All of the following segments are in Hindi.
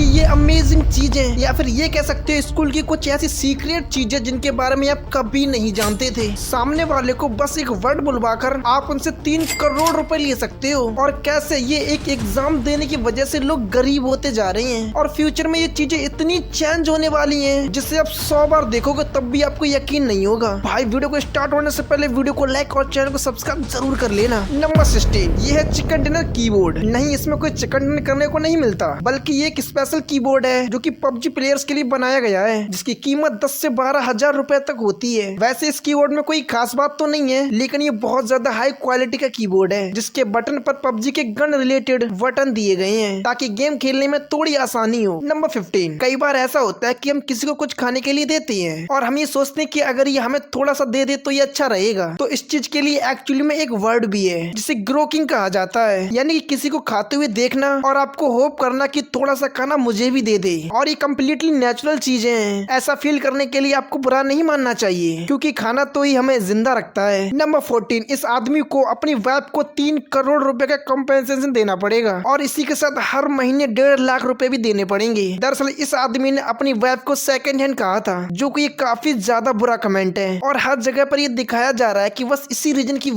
कि ये अमेजिंग चीजें या फिर ये कह सकते हो स्कूल की कुछ ऐसी सीक्रेट चीजें जिनके बारे में आप कभी नहीं जानते थे। सामने वाले को बस एक वर्ड बुलवाकर आप उनसे 3 करोड़ रुपए ले सकते हो। और कैसे ये एक एग्जाम देने की वजह से लोग गरीब होते जा रहे हैं और फ्यूचर में ये चीजें इतनी चेंज होने वाली हैं जिससे आप 100 बार देखोगे तब भी आपको यकीन नहीं होगा। भाई वीडियो को स्टार्ट होने से पहले वीडियो को लाइक और चैनल को सब्सक्राइब जरूर कर लेना। नंबर 16, ये है चिकन डिनर कीबोर्ड। नहीं, इसमें कोई चिकन डिनर करने को नहीं मिलता, बल्कि ये एक स्पेशल कीबोर्ड है जो कि पबजी प्लेयर्स के लिए बनाया गया है, जिसकी कीमत 10 से 12 हजार रुपए तक होती है। वैसे इस कीबोर्ड में कोई खास बात तो नहीं है, लेकिन ये बहुत ज्यादा हाई क्वालिटी का कीबोर्ड है जिसके बटन पर पबजी के गन रिलेटेड बटन दिए गए हैं ताकि गेम खेलने में थोड़ी आसानी हो। नंबर 15, कई बार ऐसा होता है कि हम किसी को कुछ खाने के लिए देते हैं और हम ये सोचते हैं कि अगर ये हमें थोड़ा सा दे दे तो ये अच्छा रहेगा। तो इस चीज के लिए एक्चुअली में एक वर्ड भी है जिसे ग्रोकिंग कहा जाता है, यानी कि किसी को खाते हुए देखना और आपको होप करना कि थोड़ा सा खाना मुझे भी दे दे। और ये कम्प्लीटली नेचुरल चीजें हैं। ऐसा फील करने के लिए आपको बुरा नहीं मानना चाहिए क्योंकि खाना तो ही हमें जिंदा रखता है। नंबर 14, इस आदमी को अपनी वाइफ को 3 करोड़ रुपए का कॉम्पेंसेशन देना पड़ेगा और इसी के साथ हर महीने 1.5 लाख रुपए भी देने पड़ेंगे। दरअसल इस आदमी ने अपनी वाइफ को सेकंड हैंड कहा था, जो कि काफी ज्यादा बुरा कमेंट है और हर जगह पर ये दिखाया जा रहा है कि बस इसी रीजन की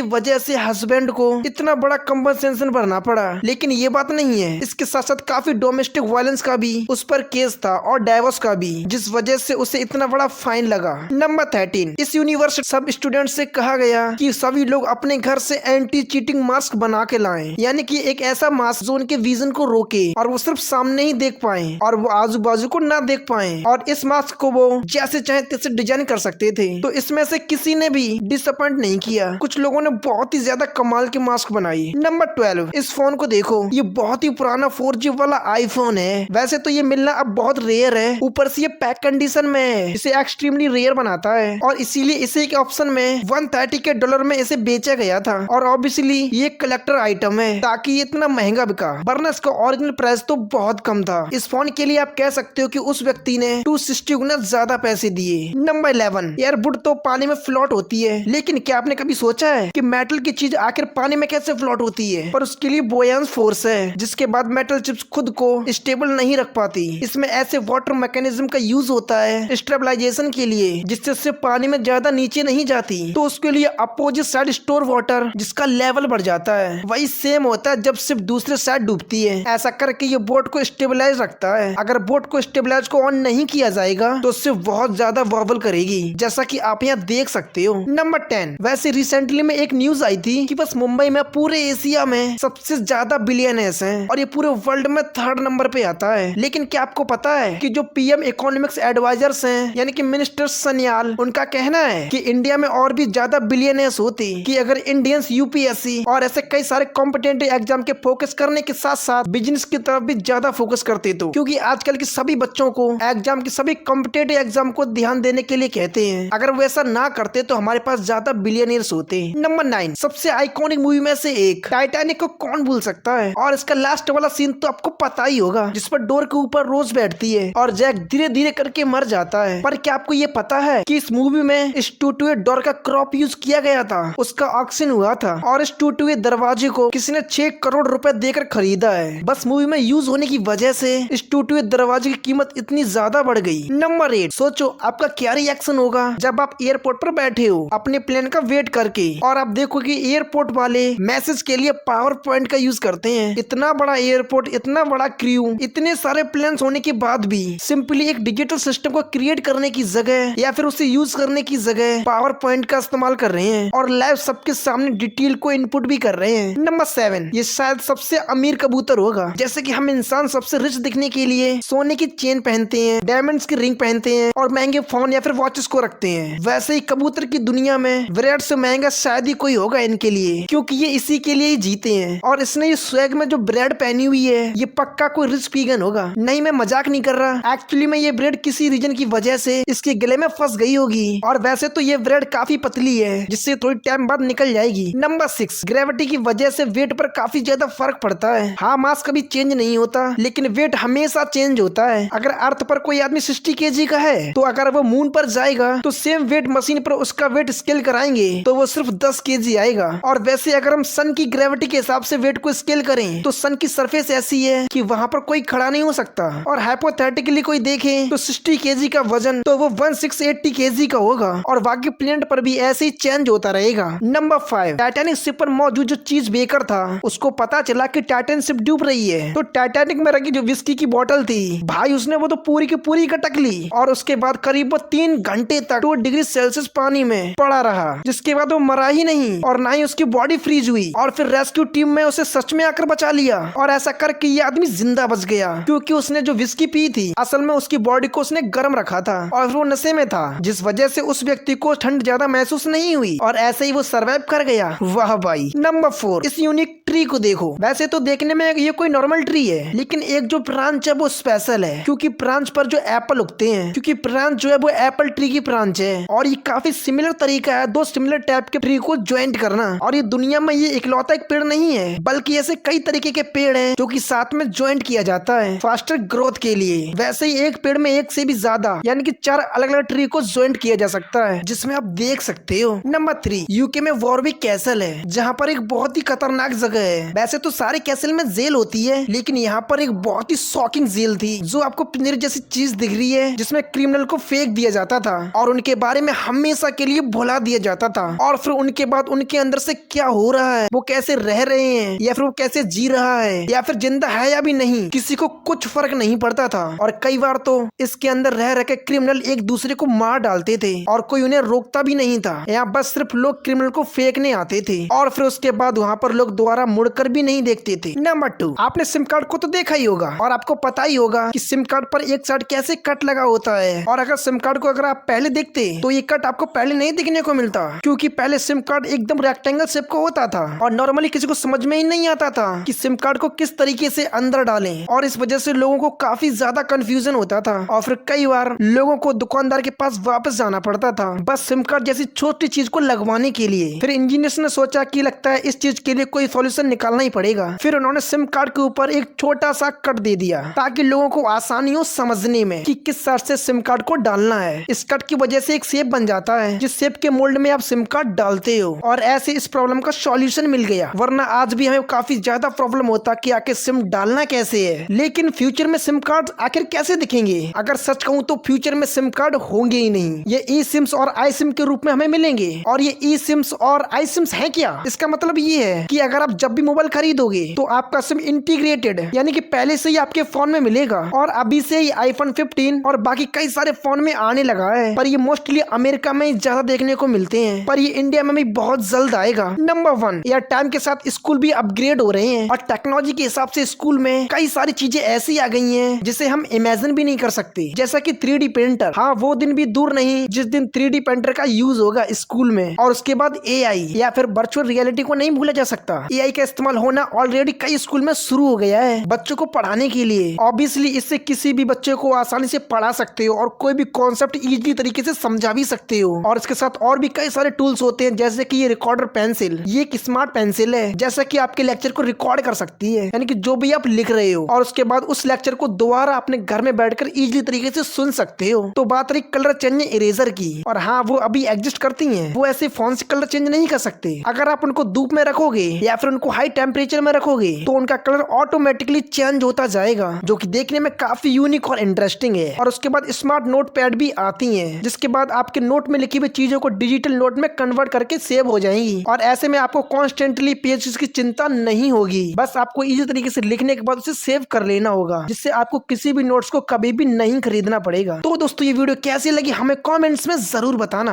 वजह से हस्बैंड को इतना बड़ा कॉम्पेंसेशन भरना पड़ा। लेकिन ये बात नहीं है, इसके साथ साथ काफी डोमेस्टिक वायलेंस का भी उस पर केस था और डाइवोर्स का भी, जिस वजह से उसे इतना बड़ा फाइन लगा। नंबर 13, इस यूनिवर्स सब स्टूडेंट से कहा गया कि सभी लोग अपने घर से एंटी चीटिंग मास्क बना के लाएं, यानी कि एक ऐसा मास्क जो उनके विजन को रोके और वो सिर्फ सामने ही देख पाए और वो आजू बाजू को ना देख पाए। और इस मास्क को वो जैसे चाहे तैसे डिजाइन कर सकते थे। तो इसमें से किसी ने भी डिसअपॉइंट नहीं किया। कुछ लोगों ने बहुत ही ज्यादा कमाल की मास्क बनाई। नंबर 12, इस फोन को देखो, ये बहुत ही पुराना 4G वाला आईफोन है। वैसे तो ये मिलना अब बहुत रेयर है, ऊपर से ये पैक कंडीशन में है, इसे एक्सट्रीमली रेयर बनाता है और इसीलिए इसे एक ऑप्शन में $130 में इसे बेचा गया था। और ऑब्वियसली ये कलेक्टर आइटम है ताकि ये इतना महंगा बिका, वरना इसका ओरिजिनल प्राइस तो बहुत कम था। इस फोन के लिए आप कह सकते हो कि उस व्यक्ति ने 260 गुना ज्यादा पैसे दिए। नंबर 11, एयरबुड तो पानी में फ्लोट होती है, लेकिन क्या आपने कभी सोचा है कि मेटल की चीज आखिर पानी में कैसे फ्लोट होती है? पर उसके लिए बोयांस फोर्स है, जिसके बाद मेटल चिप्स खुद को स्टेबल नहीं रख पाती। इसमें ऐसे वाटर मैकेनिज्म का यूज होता है स्टेबलाइजेशन के लिए, जिससे सिर्फ पानी में ज्यादा नीचे नहीं जाती। तो उसके लिए अपोजिट साइड स्टोर वाटर, जिसका लेवल बढ़ जाता है। वही सेम होता है जब सिर्फ दूसरे साइड डूबती है। ऐसा करके ये बोट को स्टेबलाइज रखता है। अगर बोट को स्टेबलाइज को ऑन नहीं किया जाएगा तो उससे बहुत ज्यादा वॉबल करेगी, जैसा कि आप यहाँ देख सकते हो। नंबर 10, वैसे रिसेंटली में एक न्यूज आई थी कि बस मुंबई में पूरे एशिया में सबसे ज्यादा बिलियनर्स हैं और ये पूरे वर्ल्ड में 3rd नंबर पे आता है। लेकिन क्या आपको पता है कि जो पीएम इकोनॉमिक्स एडवाइजर्स हैं, यानी कि मिनिस्टर सन्याल, उनका कहना है कि इंडिया में और भी ज्यादा बिलियनर्स होती कि अगर इंडियंस यूपीएससी और ऐसे कई सारे कॉम्पिटेटिव एग्जाम के फोकस करने के साथ साथ बिजनेस की तरफ भी ज्यादा फोकस करते। तो क्योंकि आजकल के सभी बच्चों को एग्जाम के सभी कॉम्पिटेटिव एग्जाम को ध्यान देने के लिए कहते हैं, अगर वो ऐसा ना करते तो हमारे पास ज्यादा बिलियनर्स होते। नंबर 9, सबसे आइकॉनिक मूवी में से एक टाइटैनिक को कौन भूल सकता है? और इसका लास्ट वाला सीन तो आपको पता ही होगा, जिस पर डोर के ऊपर रोज बैठती है और जैक धीरे धीरे करके मर जाता है। पर क्या आपको ये पता है कि इस मूवी में इस टूटे हुए डोर का क्रॉप यूज किया गया था, उसका ऑक्शन हुआ था और इस टूटे हुए दरवाजे को किसी ने 6 करोड़ रुपए देकर खरीदा है। बस मूवी में यूज होने की वजह से इस टूटे हुए दरवाजे की कीमत इतनी ज्यादा बढ़ गई। नंबर 8, सोचो आपका क्या रिएक्शन होगा जब आप एयरपोर्ट पर बैठे हो अपने प्लेन का वेट करके और आप देखो कि एयरपोर्ट वाले मैसेज के लिए पावर पॉइंट का यूज करते हैं। इतना बड़ा एयरपोर्ट, इतना बड़ा क्रू, इतने सारे प्लेन्स होने के बाद भी सिंपली एक डिजिटल सिस्टम को क्रिएट करने की जगह या फिर उसे यूज करने की जगह पावर पॉइंट का इस्तेमाल कर रहे हैं और लाइव सबके सामने डिटेल को इनपुट भी कर रहे हैं। नंबर 7, ये शायद सबसे अमीर कबूतर होगा। जैसे कि हम इंसान सबसे रिच दिखने के लिए सोने की चेन पहनते हैं, डायमंड्स की रिंग पहनते हैं और महंगे फोन या फिर वॉचेस को रखते हैं, वैसे ही कबूतर की दुनिया में ब्रेड से महंगा शायद ही कोई होगा इनके लिए, क्योंकि ये इसी के लिए ही जीते हैं। और इसने ये स्वैग में जो ब्रेड पहनी हुई है, ये पक्का कोई रिच पीगन होगा। नहीं, मैं मजाक नहीं कर रहा, एक्चुअली में ये ब्रेड किसी रीजन की वजह से इसके गले में फंस गई होगी और वैसे तो ये ब्रेड काफी पतली है, जिससे थोड़ी टाइम बाद निकल जाएगी। नंबर 6, ग्रेविटी की वजह से वेट पर काफी ज्यादा फर्क पड़ता है। हाँ, मास कभी चेंज नहीं होता, लेकिन वेट हमेशा चेंज होता है। अगर अर्थ पर कोई आदमी 60 kg का है, तो अगर वो मून पर जाएगा तो सेम वेट मशीन पर उसका वेट स्केल कराएंगे तो वो सिर्फ 10 kg आएगा। और वैसे अगर हम सन की ग्रेविटी के हिसाब से वेट को स्केल करें तो सन की सरफेस स्पेस ऐसी है कि वहाँ पर कोई खड़ा नहीं हो सकता। और हाइपोथेटिकली कोई देखे तो 60 केजी का वजन तो वो 1680 केजी का होगा और बाकी प्लेनेट पर भी ऐसे ही चेंज होता रहेगा। नंबर 5, टाइटैनिक शिप पर मौजूद जो चीज बेकर था उसको पता चला कि टाइटैनिक शिप डूब रही है, तो टाइटैनिक में रखी जो विस्की की बोतल थी भाई उसने वो तो पूरी की पूरी कटक ली और उसके बाद करीब 3 घंटे तक 2 डिग्री सेल्सियस पानी में पड़ा रहा, जिसके बाद वो मरा ही नहीं और ना ही उसकी बॉडी फ्रीज हुई। और फिर रेस्क्यू टीम में उसे सच में आकर बचा लिया और ऐसा करके ये आदमी जिंदा बच गया क्योंकि उसने जो विस्की पी थी असल में उसकी बॉडी को उसने गर्म रखा था और वो नशे में था, जिस वजह से उस व्यक्ति को ठंड ज्यादा महसूस नहीं हुई और ऐसे ही वो सर्वाइव कर गया। वाह भाई। नंबर 4, इस यूनिक ट्री को देखो। वैसे तो देखने में ये कोई नॉर्मल ट्री है लेकिन एक जो ब्रांच है वो स्पेशल है क्योंकि ब्रांच पर जो एप्पल उगते हैं, क्योंकि ब्रांच जो है वो एप्पल ट्री की ब्रांच है और ये काफी सिमिलर तरीका है 2 सिमिलर टाइप के ट्री को ज्वाइंट करना। और ये दुनिया में ये इकलौता एक पेड़ नहीं है बल्कि ऐसे कई तरीके के पेड़ हैं जो कि साथ में ज्वाइंट किया जाता है फास्टर ग्रोथ के लिए। वैसे ही एक पेड़ में एक से भी ज्यादा यानी कि 4 अलग अलग ट्री को ज्वाइंट किया जा सकता है, जिसमें आप देख सकते हो। नंबर 3, यूके में वॉरविक कैसल है जहाँ पर एक बहुत ही खतरनाक जगह है। वैसे तो सारे कैसल में जेल होती है लेकिन यहाँ पर एक बहुत ही शॉकिंग जेल थी जो आपको पिंजरे जैसी चीज दिख रही है जिसमें क्रिमिनल को फेंक दिया जाता था और उनके बारे में हमेशा के लिए भुला दिया जाता था और फिर उनके बाद उनके अंदर से क्या हो रहा है, वो कैसे रह रहे हैं या फिर वो कैसे जी रहा है या फिर जिंदा है या भी नहीं, किसी को कुछ फर्क नहीं पड़ता था। और कई बार तो इसके अंदर रह रह के क्रिमिनल एक दूसरे को मार डालते थे और कोई उन्हें रोकता भी नहीं था। यहाँ बस सिर्फ लोग क्रिमिनल को फेंकने आते थे और फिर उसके बाद वहाँ पर लोग दोबारा मुड़कर भी नहीं देखते थे। नंबर 2, आपने सिम कार्ड को तो देखा ही होगा और आपको पता ही होगा कि सिम कार्ड पर एक साइड कैसे कट लगा होता है और अगर सिम कार्ड को अगर आप पहले देखते तो ये कट आपको पहले नहीं दिखने को मिलता क्योंकि पहले सिम कार्ड एकदम रेक्टेंगल शेप का होता था और नॉर्मली किसी को समझ में ही नहीं आता था कि सिम कार्ड को किस तरीके से अंदर डालें और इस वजह से लोगों को काफी ज्यादा कंफ्यूजन होता था और फिर कई बार लोगों को दुकानदार के पास वापस जाना पड़ता था बस सिम कार्ड जैसी छोटी चीज को लगवाने के लिए। फिर इंजीनियर्स ने सोचा कि लगता है इस चीज के लिए कोई सॉल्यूशन निकालना ही पड़ेगा। फिर उन्होंने सिम कार्ड के ऊपर एक छोटा सा कट दे दिया ताकि लोगों को आसानी हो समझने में कि किस साइड से सिम कार्ड को डालना है। इस कट की वजह से एक शेप बन जाता है जिस शेप के मोल्ड में आप सिम कार्ड डालते हो और ऐसे इस प्रॉब्लम का सॉल्यूशन मिल गया, वरना आज भी हमें काफी ज्यादा प्रॉब्लम होता कि आखिर सिम डालना कैसे है। लेकिन फ्यूचर में सिम कार्ड आखिर कैसे दिखेंगे? अगर सच कहूँ तो फ्यूचर में सिम कार्ड होंगे ही नहीं, ये ई सिम्स और आई सिम के रूप में हमें मिलेंगे। और ये ई सिम्स और आई सिम्स है क्या? इसका मतलब ये है कि अगर आप जब भी मोबाइल खरीदोगे तो आपका सिम इंटीग्रेटेड यानी कि पहले से ही आपके फोन में मिलेगा और अभी से ही आईफोन 15 और बाकी कई सारे फोन में आने लगा है, पर ये मोस्टली अमेरिका में ज्यादा देखने को मिलते हैं, पर ये इंडिया में भी बहुत जल्द आएगा। नंबर 1, यार टाइम के साथ स्कूल भी अपग्रेड हो रहे हैं और टेक्नोलॉजी के हिसाब से स्कूल में कई सारी चीजें ऐसी आ गई हैं जिसे हम इमेजिन भी नहीं कर सकते, जैसा कि 3D प्रिंटर। हाँ, वो दिन भी दूर नहीं जिस दिन 3D प्रिंटर का यूज होगा स्कूल में। और उसके बाद AI या फिर वर्चुअल रियलिटी को नहीं भूला जा सकता। AI का इस्तेमाल होना ऑलरेडी कई स्कूल में शुरू हो गया है बच्चों को पढ़ाने के लिए। ऑब्वियसली इससे किसी भी बच्चे को आसानी से पढ़ा सकते हो और कोई भी कॉन्सेप्ट इजीली तरीके से समझा भी सकते हो। और इसके साथ और भी कई सारे टूल्स होते हैं जैसे कि ये रिकॉर्डर पेंसिल, ये एक स्मार्ट पेंसिल है जैसा कि आपके लेक्चर को रिकॉर्ड कर सकती है, यानी कि जो भी आप लिख रहे हो और उसके बाद उस लेक्चर को दोबारा अपने घर में बैठकर इजीली तरीके से सुन सकते हो। तो बात रही कलर चेंज इरेजर की, और हाँ वो अभी एग्जिस्ट करती हैं, वो ऐसे फोन से कलर चेंज नहीं कर सकते। अगर आप उनको धूप में रखोगे या फिर उनको हाई टेम्परेचर में रखोगे तो उनका कलर ऑटोमेटिकली चेंज होता जाएगा, जो कि देखने में काफी यूनिक और इंटरेस्टिंग है। और उसके बाद स्मार्ट नोट पैड भी आती हैं जिसके बाद आपके नोट में लिखी हुई चीजों को डिजिटल नोट में कन्वर्ट करके सेव हो जाएंगी और ऐसे में आपको कॉन्स्टेंटली पेज की चिंता नहीं होगी। बस आपको इजी तरीके से लिखने के बाद उसे सेव कर लेना होगा जिससे आपको किसी भी नोट्स को कभी भी नहीं खरीदना पड़ेगा। तो दोस्तों ये वीडियो कैसी लगी हमें कमेंट्स में जरूर बताना।